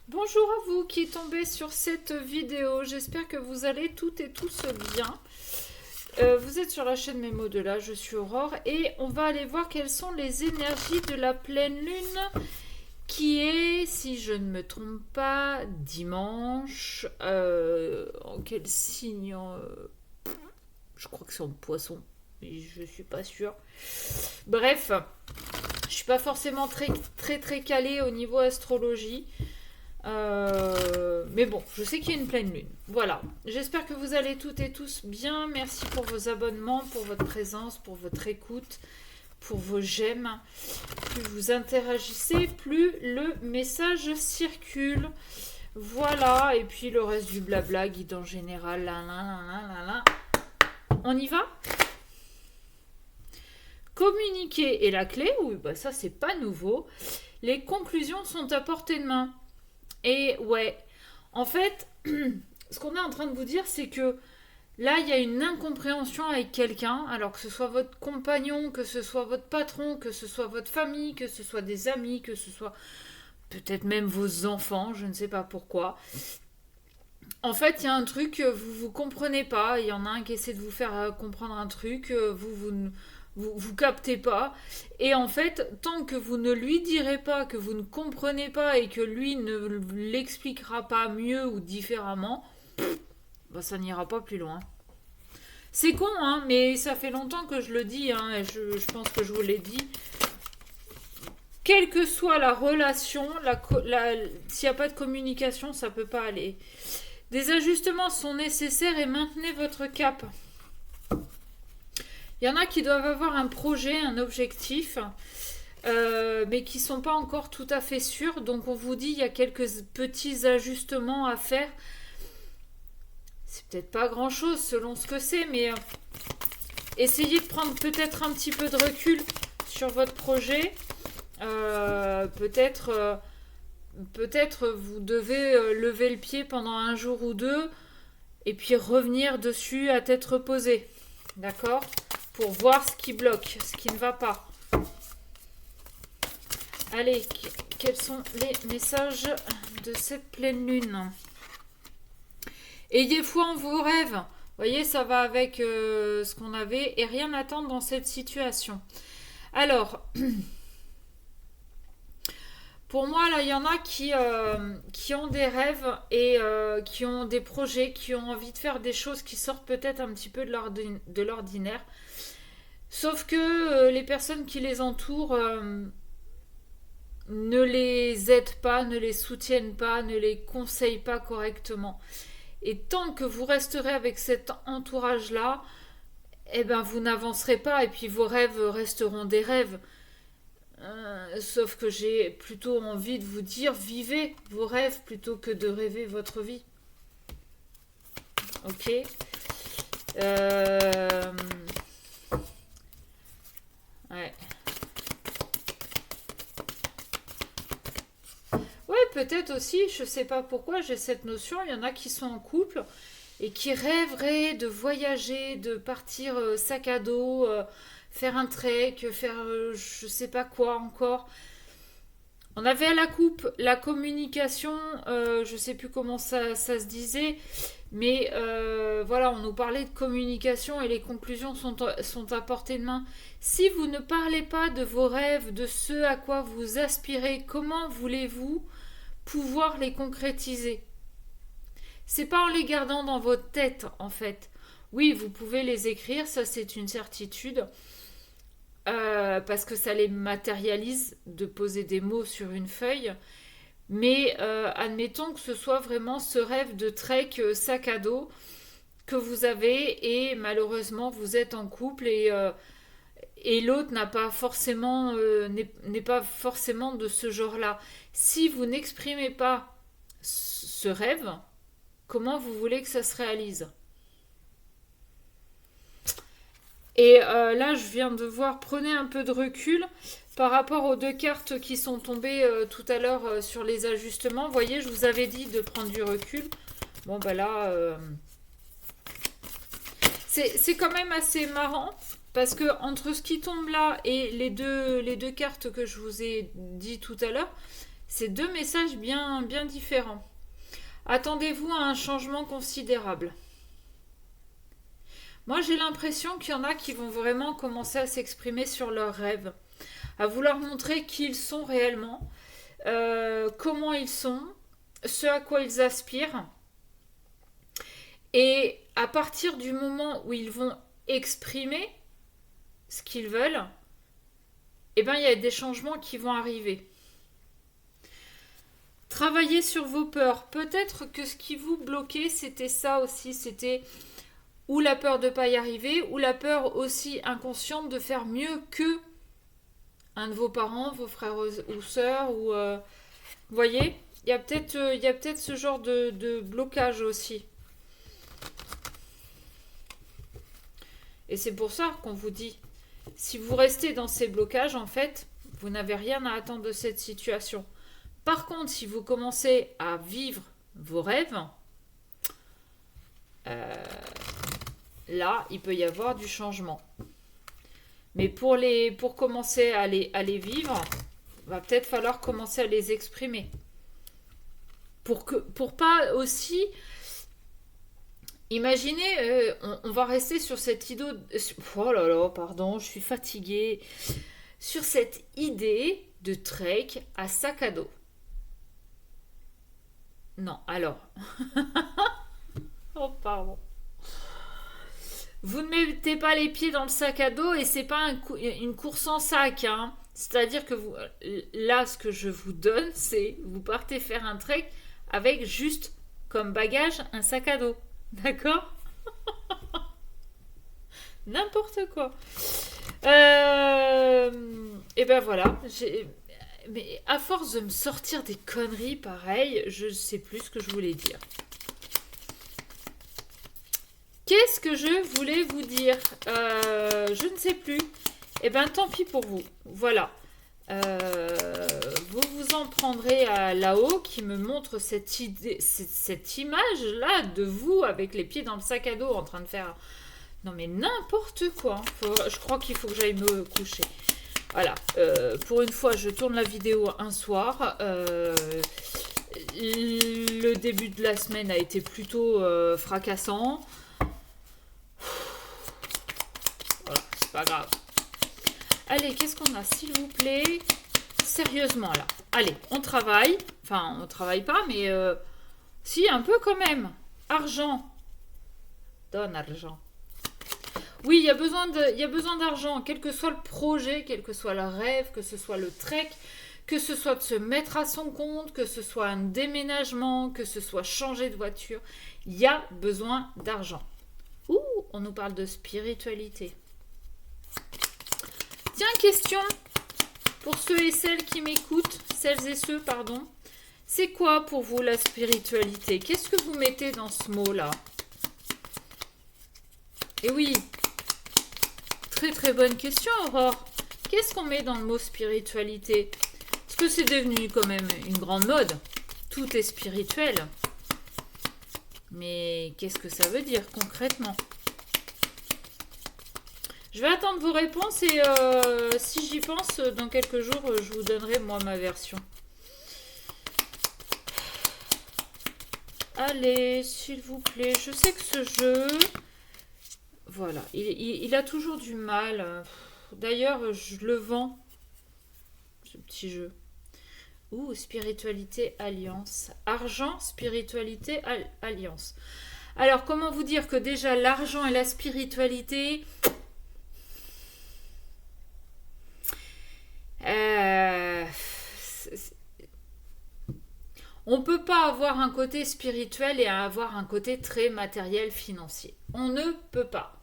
Bonjour à vous qui tombez sur cette vidéo, j'espère que vous allez toutes et tous bien. Vous êtes sur la chaîne Mémo de là, je suis Aurore et on va aller voir quelles sont les énergies de la pleine lune qui est, si je ne me trompe pas, dimanche. En quel signe Je crois que c'est en poisson, mais je suis pas sûre. Bref, je suis pas forcément très calée au niveau astrologie. Mais bon, je sais qu'il y a une pleine lune. Voilà. J'espère que vous allez toutes et tous bien. Merci pour vos abonnements, pour votre présence, pour votre écoute, pour vos j'aime. Plus vous interagissez, plus le message circule. Voilà. Et puis le reste du blabla, guide en général. Là, là, là, là, là, là. On y va? Communiquer est la clé. Oui, bah ça c'est pas nouveau. Les conclusions sont à portée de main. Et ouais, en fait, ce qu'on est en train de vous dire, c'est que là, il y a une incompréhension avec quelqu'un, alors que ce soit votre compagnon, que ce soit votre patron, que ce soit votre famille, que ce soit des amis, que ce soit peut-être même vos enfants, je ne sais pas pourquoi. En fait, il y a un truc que vous comprenez pas, il y en a un qui essaie de vous faire comprendre un truc, vous captez pas. Et en fait, tant que vous ne lui direz pas que vous ne comprenez pas et que lui ne l'expliquera pas mieux ou différemment, bah ça n'ira pas plus loin. C'est con, hein, mais ça fait longtemps que je le dis, hein, et je pense que je vous l'ai dit. Quelle que soit la relation, s'il n'y a pas de communication, ça peut pas aller. Des ajustements sont nécessaires et maintenez votre cap. Il y en a qui doivent avoir un projet, un objectif, mais qui ne sont pas encore tout à fait sûrs. Donc on vous dit il y a quelques petits ajustements à faire. C'est peut-être pas grand-chose selon ce que c'est, mais essayez de prendre peut-être un petit peu de recul sur votre projet. Peut-être vous devez lever le pied pendant un jour ou deux et puis revenir dessus à tête reposée. D'accord? Pour voir ce qui bloque, ce qui ne va pas. Allez, quels sont les messages de cette pleine lune? Ayez foi en vos rêves. Vous voyez, ça va avec ce qu'on avait et rien n'attendre dans cette situation. Alors, pour moi, là, il y en a qui ont des rêves et qui ont des projets, qui ont envie de faire des choses qui sortent peut-être un petit peu de l'ordinaire. Sauf que les personnes qui les entourent ne les aident pas, ne les soutiennent pas, ne les conseillent pas correctement. Et tant que vous resterez avec cet entourage-là, eh ben vous n'avancerez pas et puis vos rêves resteront des rêves. Sauf que j'ai plutôt envie de vous dire, vivez vos rêves plutôt que de rêver votre vie. Ok. Ouais. Ouais, peut-être aussi, je sais pas pourquoi j'ai cette notion, il y en a qui sont en couple et qui rêveraient de voyager, de partir sac à dos, faire un trek, faire je sais pas quoi encore. On avait à la coupe la communication, je sais plus comment ça se disait, mais voilà, on nous parlait de communication et les conclusions sont à portée de main. Si vous ne parlez pas de vos rêves, de ce à quoi vous aspirez, comment voulez-vous pouvoir les concrétiser? C'est pas en les gardant dans votre tête, en fait. Oui, vous pouvez les écrire, ça c'est une certitude, parce que ça les matérialise de poser des mots sur une feuille. Mais admettons que ce soit vraiment ce rêve de trek sac à dos que vous avez et malheureusement vous êtes en couple et l'autre n'est pas forcément de ce genre-là. Si vous n'exprimez pas ce rêve, comment vous voulez que ça se réalise? Et là, je viens de voir, prenez un peu de recul par rapport aux deux cartes qui sont tombées tout à l'heure sur les ajustements. Vous voyez, je vous avais dit de prendre du recul. Bon, bah là, c'est quand même assez marrant parce que entre ce qui tombe là et les deux cartes que je vous ai dit tout à l'heure, C'est deux messages bien, bien différents. Attendez-vous à un changement considérable. Moi, j'ai l'impression qu'il y en a qui vont vraiment commencer à s'exprimer sur leurs rêves, à vouloir montrer qui ils sont réellement, comment ils sont, ce à quoi ils aspirent. Et à partir du moment où ils vont exprimer ce qu'ils veulent, eh ben, il y a des changements qui vont arriver. Travaillez sur vos peurs. Peut-être que ce qui vous bloquait, c'était ça aussi. C'était ou la peur de ne pas y arriver, ou la peur aussi inconsciente de faire mieux que un de vos parents, vos frères ou sœurs. Vous voyez, il y a peut-être ce genre de blocage aussi. Et c'est pour ça qu'on vous dit, si vous restez dans ces blocages, en fait, vous n'avez rien à attendre de cette situation. Par contre, si vous commencez à vivre vos rêves, là, il peut y avoir du changement. Mais pour commencer à les vivre, va peut-être falloir commencer à les exprimer. Pour pas aussi... Imaginez, on va rester sur cette idée... Oh là là, pardon, je suis fatiguée. Sur cette idée de trek à sac à dos. Non, alors... Oh, pardon. Vous ne mettez pas les pieds dans le sac à dos et c'est pas une course en sac, hein. C'est-à-dire que là, ce que je vous donne, c'est vous partez faire un trek avec juste comme bagage un sac à dos. D'accord? N'importe quoi. Et ben voilà. Mais à force de me sortir des conneries pareilles, je ne sais plus ce que je voulais dire. Qu'est-ce que je voulais vous dire? Je ne sais plus. Eh ben tant pis pour vous. Voilà. Vous vous en prendrez à là-haut qui me montre cette image-là de vous avec les pieds dans le sac à dos en train de faire... Non mais n'importe quoi. Je crois qu'il faut que j'aille me coucher. Voilà. Pour une fois, je tourne la vidéo un soir. Le début de la semaine a été plutôt fracassant. Voilà, c'est pas grave. Allez, qu'est-ce qu'on a, s'il vous plaît? Sérieusement, là. Allez, on travaille. Enfin, on travaille pas, mais... si, un peu quand même. Argent. Donne argent. Oui, il y a besoin d'argent, quel que soit le projet, quel que soit le rêve, que ce soit le trek, que ce soit de se mettre à son compte, que ce soit un déménagement, que ce soit changer de voiture. Il y a besoin d'argent. Ouh, on nous parle de spiritualité. Tiens, question pour ceux et celles qui m'écoutent, celles et ceux, pardon. C'est quoi pour vous la spiritualité? Qu'est-ce que vous mettez dans ce mot-là? Et oui, très très bonne question, Aurore. Qu'est-ce qu'on met dans le mot spiritualité? Parce que c'est devenu quand même une grande mode. Tout est spirituel. Mais qu'est-ce que ça veut dire concrètement? Je vais attendre vos réponses et si j'y pense, dans quelques jours, je vous donnerai moi ma version. Allez, s'il vous plaît. Je sais que ce jeu... Voilà, il a toujours du mal. D'ailleurs, je le vends, ce petit jeu. Ouh, spiritualité, alliance. Argent, spiritualité, alliance. Alors, comment vous dire que déjà l'argent et la spiritualité... on ne peut pas avoir un côté spirituel et avoir un côté très matériel, financier. On ne peut pas.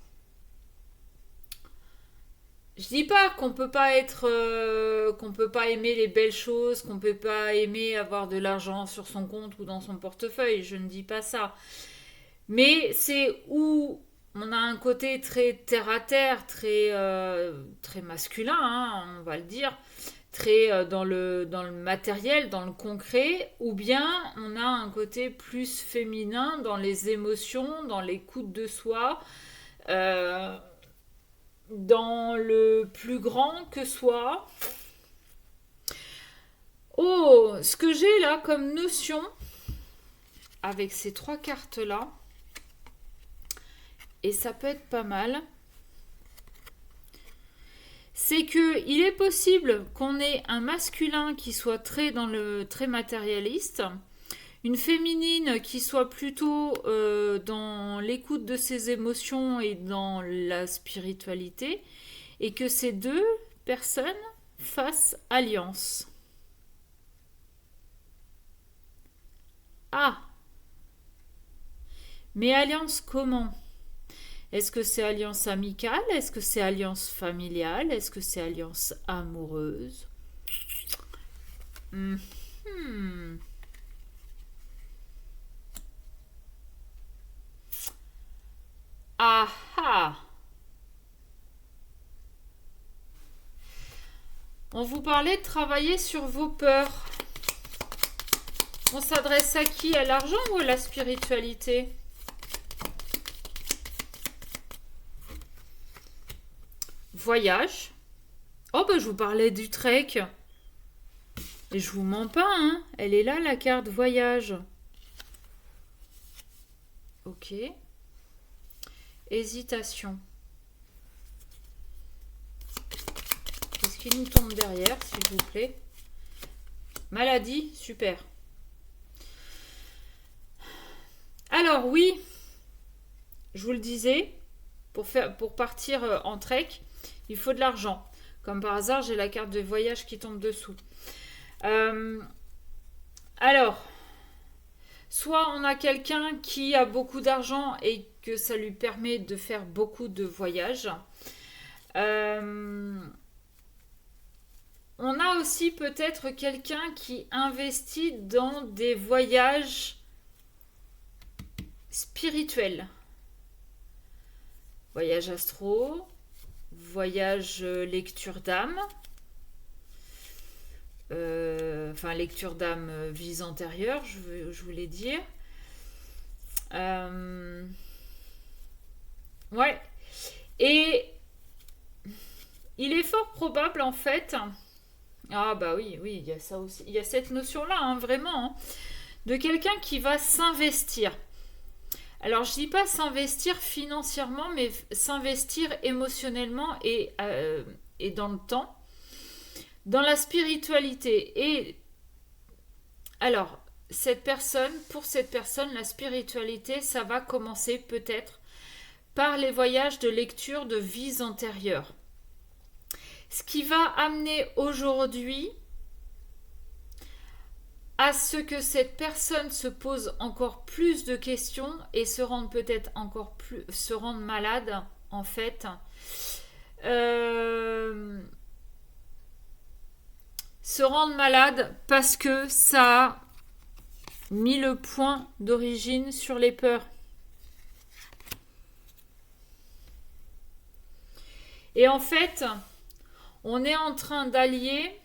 Je dis pas qu'on peut pas être, qu'on peut pas aimer les belles choses, qu'on peut pas aimer avoir de l'argent sur son compte ou dans son portefeuille. Je ne dis pas ça. Mais c'est où on a un côté très terre à terre, très masculin, hein, on va le dire, très dans le matériel, dans le concret, ou bien on a un côté plus féminin dans les émotions, dans l'écoute de soi, dans le plus grand que soi. Oh, ce que j'ai là comme notion, avec ces 3 cartes-là, et ça peut être pas mal, c'est que il est possible qu'on ait un masculin qui soit très matérialiste, une féminine qui soit plutôt dans l'écoute de ses émotions et dans la spiritualité, et que ces deux personnes fassent alliance. Ah, mais alliance comment? Est-ce que c'est alliance amicale? Est-ce que c'est alliance familiale? Est-ce que c'est alliance amoureuse? Hmm. Ah ah. On vous parlait de travailler sur vos peurs. On s'adresse à qui? À l'argent ou à la spiritualité? Voyage. Oh, bah je vous parlais du trek. Et je vous mens pas, hein. Elle est là, la carte voyage. Ok. Hésitation. Qu'est-ce qui nous tombe derrière, s'il vous plaît? Maladie, super. Alors oui, je vous le disais, pour partir en trek, il faut de l'argent. Comme par hasard, j'ai la carte de voyage qui tombe dessous. Alors, soit on a quelqu'un qui a beaucoup d'argent et que ça lui permet de faire beaucoup de voyages. On a aussi peut-être quelqu'un qui investit dans des voyages spirituels. Voyage astro, voyage lecture d'âme, lecture d'âme vie antérieure, je voulais dire. Ouais. Et il est fort probable en fait. Ah bah oui, il y a ça aussi. Il y a cette notion-là, hein, vraiment, hein, de quelqu'un qui va s'investir. Alors je dis pas s'investir financièrement, mais s'investir émotionnellement et dans le temps, dans la spiritualité. Et alors, pour cette personne, la spiritualité, ça va commencer peut-être par les voyages de lecture de vies antérieures. Ce qui va amener aujourd'hui à ce que cette personne se pose encore plus de questions et se rende peut-être se rende malade en fait. Se rendre malade parce que ça a mis le point d'origine sur les peurs. Et en fait, on est en train d'allier.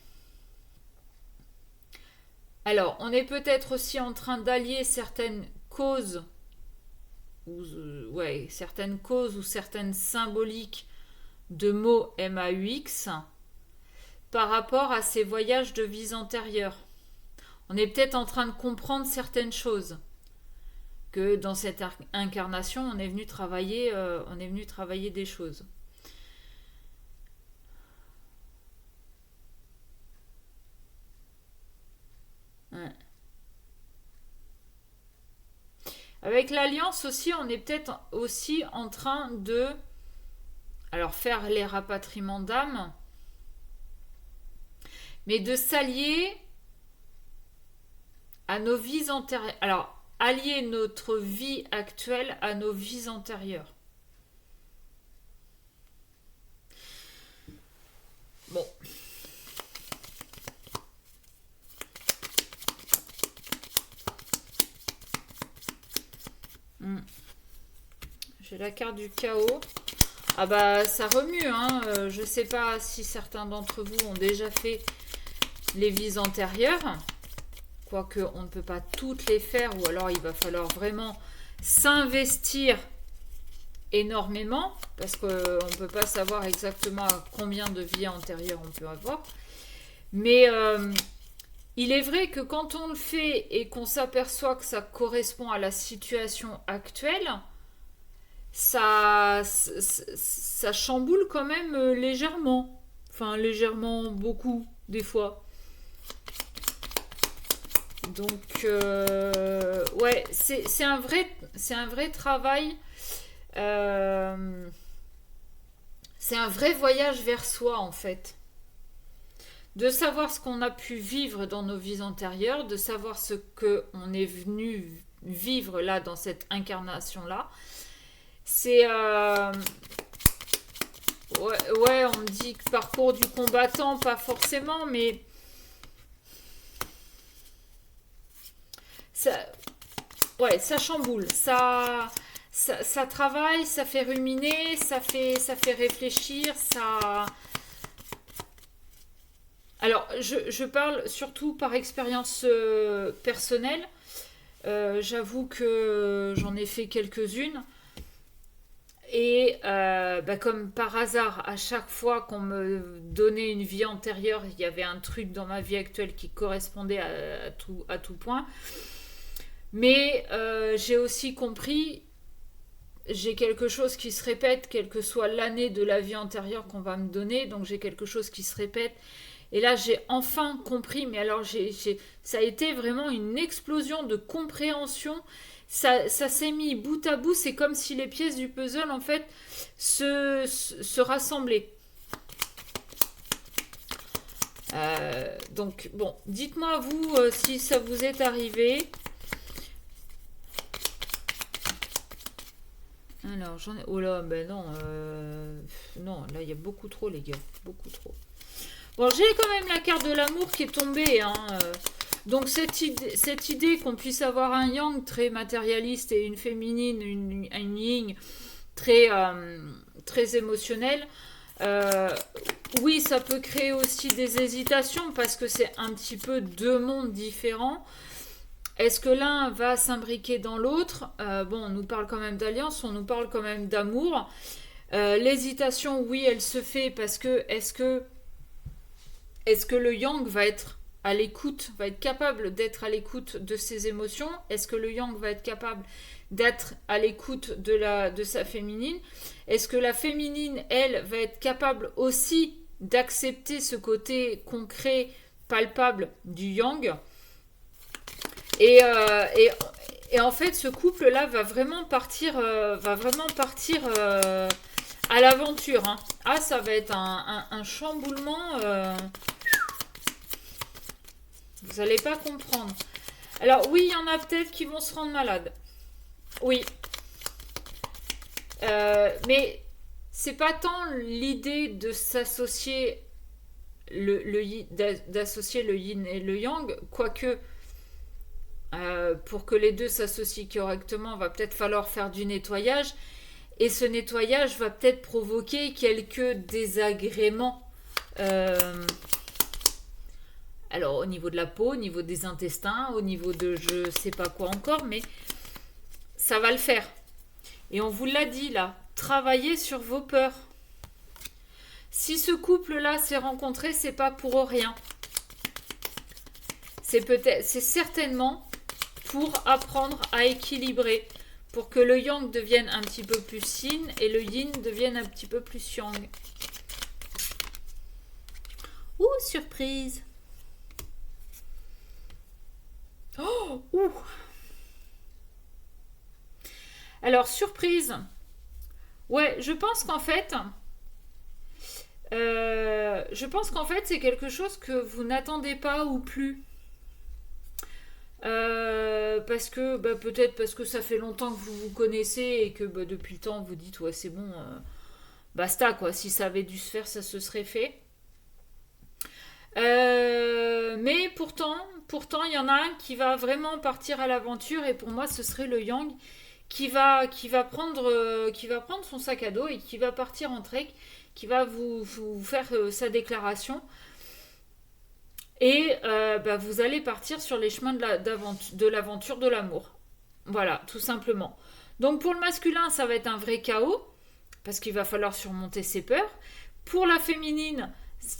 Alors, on est peut-être aussi en train d'allier certaines causes ou certaines symboliques de mots MAUX par rapport à ces voyages de vies antérieures. On est peut-être en train de comprendre certaines choses. Que dans cette incarnation, on est venu travailler des choses. Ouais. Avec l'alliance aussi, on est peut-être aussi en train de faire les rapatriements d'âme, mais de s'allier à nos vies antérieures. Alors, allier notre vie actuelle à nos vies antérieures. Bon. J'ai la carte du chaos. Ah bah ça remue, hein. Je sais pas si certains d'entre vous ont déjà fait les vies antérieures. Quoique on ne peut pas toutes les faire, ou alors il va falloir vraiment s'investir énormément, parce qu'on ne peut pas savoir exactement combien de vies antérieures on peut avoir. Mais Il est vrai que quand on le fait et qu'on s'aperçoit que ça correspond à la situation actuelle, ça chamboule quand même légèrement. Enfin, légèrement, beaucoup, des fois. Donc, ouais, c'est un vrai travail. euh, c'est un vrai voyage vers soi, en fait. De savoir ce qu'on a pu vivre dans nos vies antérieures, de savoir ce qu'on est venu vivre là, dans cette incarnation-là. C'est... ouais, on me dit que parcours du combattant, pas forcément, mais ça, ouais, ça chamboule, ça travaille, ça fait ruminer, ça fait réfléchir, ça. Alors, je parle surtout par expérience personnelle. J'avoue que j'en ai fait quelques-unes. Et bah, comme par hasard, à chaque fois qu'on me donnait une vie antérieure, il y avait un truc dans ma vie actuelle qui correspondait à tout point. Mais j'ai aussi compris, j'ai quelque chose qui se répète, quelle que soit l'année de la vie antérieure qu'on va me donner, donc j'ai quelque chose qui se répète. Et là, j'ai enfin compris, mais alors ça a été vraiment une explosion de compréhension. Ça s'est mis bout à bout, c'est comme si les pièces du puzzle, en fait, se rassemblaient. Donc, bon, dites-moi, vous, si ça vous est arrivé. Alors, j'en ai... Oh là, ben non, non, là, il y a beaucoup trop, les gars, beaucoup trop. Bon, j'ai quand même la carte de l'amour qui est tombée, hein. Donc cette idée qu'on puisse avoir un yang très matérialiste et une féminine, une yin très, très émotionnelle, euh, oui, ça peut créer aussi des hésitations parce que c'est un petit peu deux mondes différents. Est-ce que l'un va s'imbriquer dans l'autre? Bon, on nous parle quand même d'alliance, on nous parle quand même d'amour. L'hésitation, oui, elle se fait parce que est-ce que le yang va être à l'écoute, va être capable d'être à l'écoute de ses émotions? Est-ce que le yang va être capable d'être à l'écoute de sa féminine? Est-ce que la féminine, elle, va être capable aussi d'accepter ce côté concret, palpable du yang? Et, et en fait, ce couple-là va vraiment partir, à l'aventure, hein. Ah, ça va être un chamboulement. Vous n'allez pas comprendre. Alors oui, il y en a peut-être qui vont se rendre malades. Oui. Mais c'est pas tant l'idée de s'associer d'associer le yin et le yang, quoique pour que les deux s'associent correctement, va peut-être falloir faire du nettoyage. Et ce nettoyage va peut-être provoquer quelques désagréments. Alors au niveau de la peau, au niveau des intestins, au niveau de je sais pas quoi encore, mais ça va le faire. Et on vous l'a dit là, travaillez sur vos peurs. Si ce couple-là s'est rencontré, c'est pas pour rien. C'est certainement pour apprendre à équilibrer, pour que le yang devienne un petit peu plus yin et le yin devienne un petit peu plus yang. Ouh, surprise! Oh, ouh. Alors, surprise. Ouais, je pense qu'en fait, c'est quelque chose que vous n'attendez pas ou plus. Parce que, bah, peut-être parce que ça fait longtemps que vous vous connaissez et que bah, depuis le temps, vous dites, ouais, c'est bon, basta, quoi. Si ça avait dû se faire, ça se serait fait. Mais pourtant, il y en a un qui va vraiment partir à l'aventure et pour moi, ce serait le Yang qui va prendre son sac à dos et qui va partir en trek, qui va vous faire sa déclaration. Et bah, vous allez partir sur les chemins de l'aventure de l'amour. Voilà, tout simplement. Donc pour le masculin, ça va être un vrai chaos, parce qu'il va falloir surmonter ses peurs. Pour la féminine,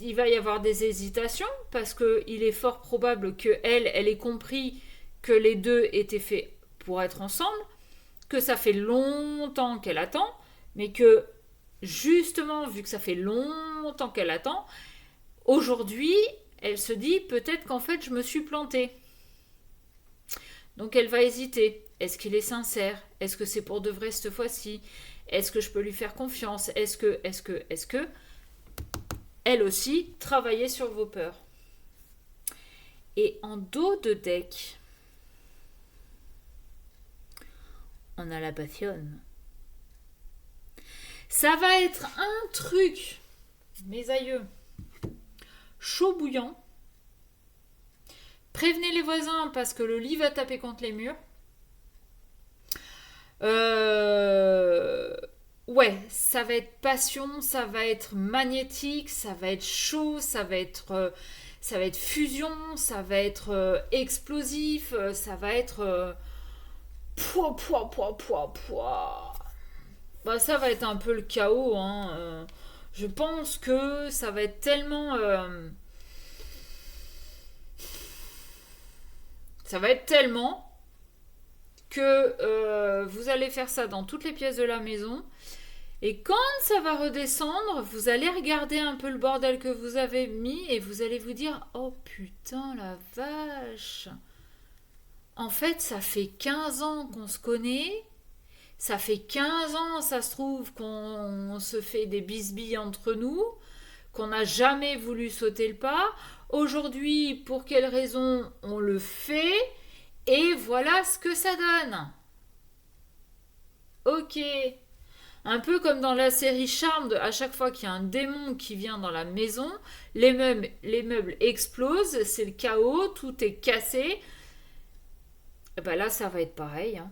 Il va y avoir des hésitations parce qu'il est fort probable que elle ait compris que les deux étaient faits pour être ensemble, que ça fait longtemps qu'elle attend, mais que justement, vu que ça fait longtemps qu'elle attend, aujourd'hui, elle se dit peut-être qu'en fait je me suis plantée. Donc elle va hésiter. Est-ce qu'il est sincère? Est-ce que c'est pour de vrai cette fois-ci? Est-ce que je peux lui faire confiance? Est-ce que elle aussi, travaillez sur vos peurs. Et en dos de deck, on a la passionne. Ça va être un truc, mes aïeux, chaud bouillant. Prévenez les voisins parce que le lit va taper contre les murs. Ouais, ça va être passion, ça va être magnétique, ça va être chaud, ça va être fusion, ça va être explosif, ça va être pouah. Bah, ça va être un peu le chaos, hein. Je pense que ça va être tellement ça va être tellement que vous allez faire ça dans toutes les pièces de la maison. Et quand ça va redescendre, vous allez regarder un peu le bordel que vous avez mis et vous allez vous dire oh putain la vache. En fait, ça fait 15 ans qu'on se connaît. Ça fait 15 ans, ça se trouve, qu'on se fait des bisbilles entre nous, qu'on n'a jamais voulu sauter le pas. Aujourd'hui, pour quelle raison on le fait? Et voilà ce que ça donne. Ok. Un peu comme dans la série Charmed, à chaque fois qu'il y a un démon qui vient dans la maison, les meubles explosent, c'est le chaos, tout est cassé. Et ben là, ça va être pareil. Hein.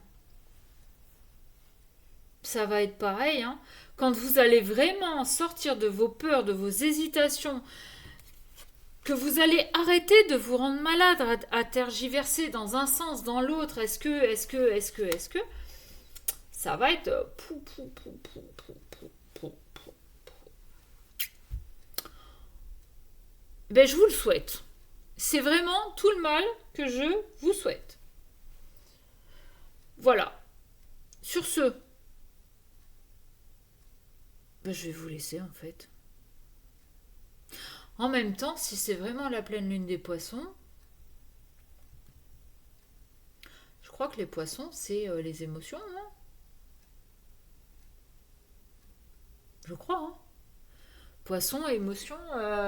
Ça va être pareil. Hein. Quand vous allez vraiment sortir de vos peurs, de vos hésitations, que vous allez arrêter de vous rendre malade, à tergiverser dans un sens, dans l'autre, est-ce que, ça va être ben, je vous le souhaite. C'est vraiment tout le mal que je vous souhaite. Voilà. Sur ce, ben, je vais vous laisser en fait. En même temps, si c'est vraiment la pleine lune des poissons, je crois que les poissons, c'est les émotions. Hein, je crois. Hein. Poissons, émotions,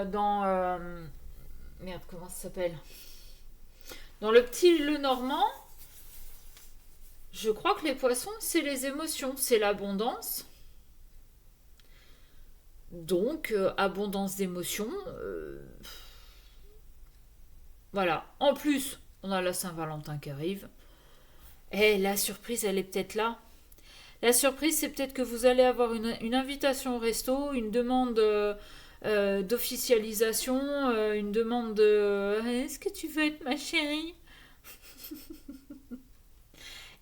dans... merde, comment ça s'appelle? Dans le petit Le Normand, je crois que les poissons, c'est les émotions, c'est l'abondance. Donc, abondance d'émotions. Voilà. En plus, on a la Saint-Valentin qui arrive. Et la surprise, elle est peut-être là. La surprise, c'est peut-être que vous allez avoir une invitation au resto, une demande d'officialisation, une demande de est-ce que tu veux être ma chérie?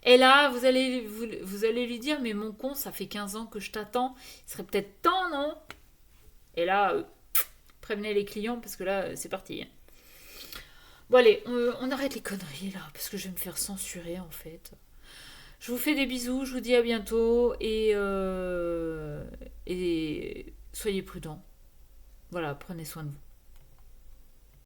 Et là, vous allez lui dire mais mon con, ça fait 15 ans que je t'attends. Il serait peut-être temps, non? Et là, prévenez les clients parce que là, c'est parti. Bon allez, on arrête les conneries là, parce que je vais me faire censurer en fait. Je vous fais des bisous, je vous dis à bientôt et soyez prudents. Voilà, prenez soin de vous.